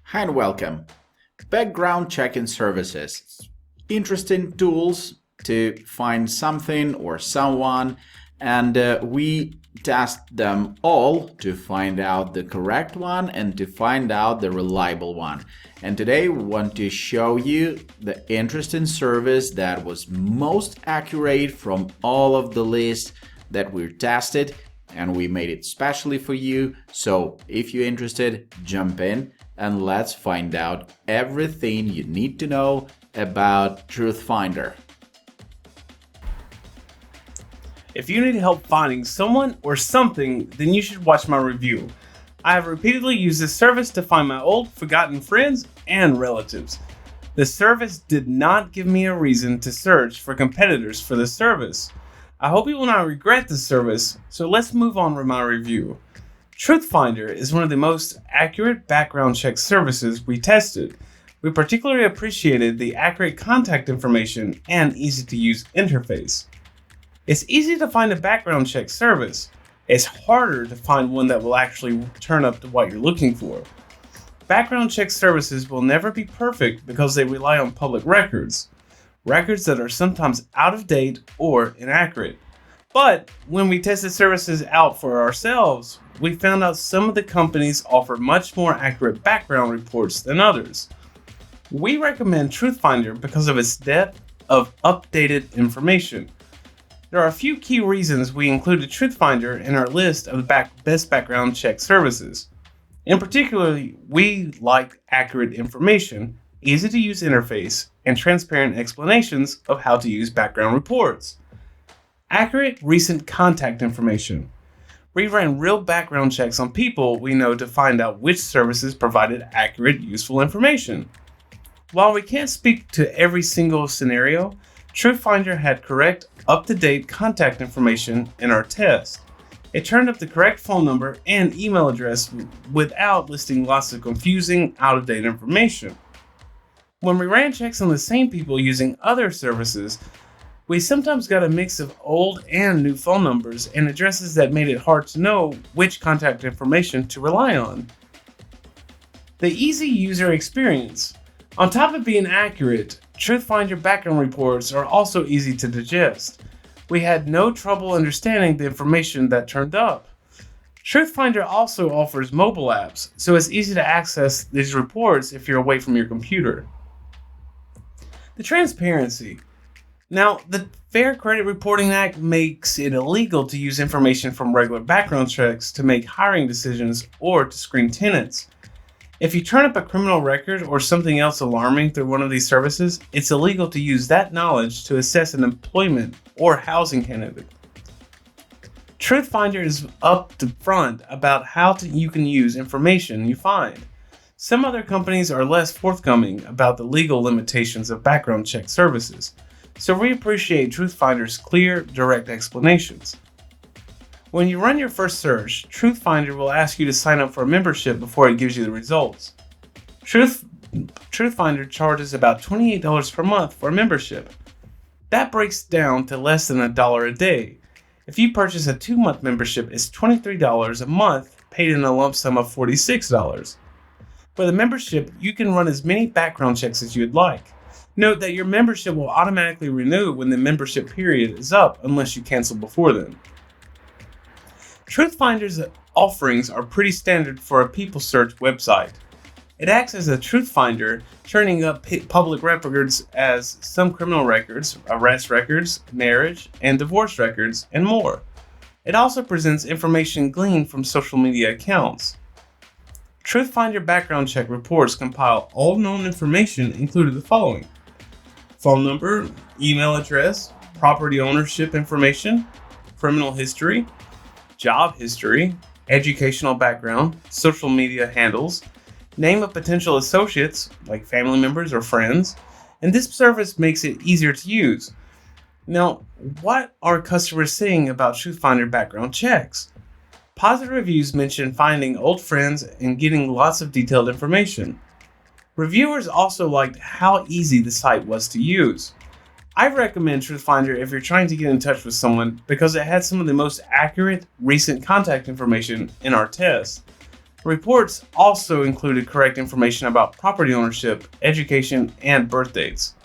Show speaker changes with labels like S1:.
S1: Hi and welcome. Background checking services. Interesting tools to find something or someone, and we test them all to find out the correct one and to find out the reliable one. And today we want to show you the interesting service that was most accurate from all of the lists that we tested, and we made it specially for you. So if you're interested, jump in and let's find out everything you need to know about TruthFinder.
S2: If you need help finding someone or something, then you should watch my review. I have repeatedly used this service to find my old, forgotten friends and relatives. The service did not give me a reason to search for competitors for this service. I hope you will not regret this service, so let's move on with my review. TruthFinder is one of the most accurate background check services we tested. We particularly appreciated the accurate contact information and easy-to-use interface. It's easy to find a background check service. It's harder to find one that will actually turn up to what you're looking for. Background check services will never be perfect because they rely on public records that are sometimes out of date or inaccurate. But when we tested services out for ourselves, we found out some of the companies offer much more accurate background reports than others. We recommend TruthFinder because of its depth of updated information. There are a few key reasons we included TruthFinder in our list of the best background check services. In particular, we like accurate information, easy-to-use interface, and transparent explanations of how to use background reports. Accurate recent contact information. We ran real background checks on people we know to find out which services provided accurate, useful information. While we can't speak to every single scenario, TruthFinder had correct, up-to-date contact information in our test. It turned up the correct phone number and email address without listing lots of confusing, out-of-date information. When we ran checks on the same people using other services, we sometimes got a mix of old and new phone numbers and addresses that made it hard to know which contact information to rely on. The easy user experience. On top of being accurate, TruthFinder background reports are also easy to digest. We had no trouble understanding the information that turned up. TruthFinder also offers mobile apps, so it's easy to access these reports if you're away from your computer. The transparency. Now, the Fair Credit Reporting Act makes it illegal to use information from regular background checks to make hiring decisions or to screen tenants. If you turn up a criminal record or something else alarming through one of these services, it's illegal to use that knowledge to assess an employment or housing candidate. TruthFinder is up to front about how you can use information you find. Some other companies are less forthcoming about the legal limitations of background check services, so we appreciate TruthFinder's clear, direct explanations. When you run your first search, TruthFinder will ask you to sign up for a membership before it gives you the results. TruthFinder charges about $28 per month for a membership. That breaks down to less than $1 a day. If you purchase a 2-month membership, it's $23 a month, paid in a lump sum of $46. For the membership, you can run as many background checks as you'd like. Note that your membership will automatically renew when the membership period is up unless you cancel before then. TruthFinder's offerings are pretty standard for a people search website. It acts as a TruthFinder, turning up public records as some criminal records, arrest records, marriage and divorce records, and more. It also presents information gleaned from social media accounts. TruthFinder background check reports compile all known information, including the following: phone number, email address, property ownership information, criminal history, job history, educational background, social media handles, name of potential associates, like family members or friends, and this service makes it easier to use. Now, what are customers saying about TruthFinder background checks? Positive reviews mention finding old friends and getting lots of detailed information. Reviewers also liked how easy the site was to use. I recommend TruthFinder if you're trying to get in touch with someone because it had some of the most accurate recent contact information in our test. Reports also included correct information about property ownership, education, and birth dates.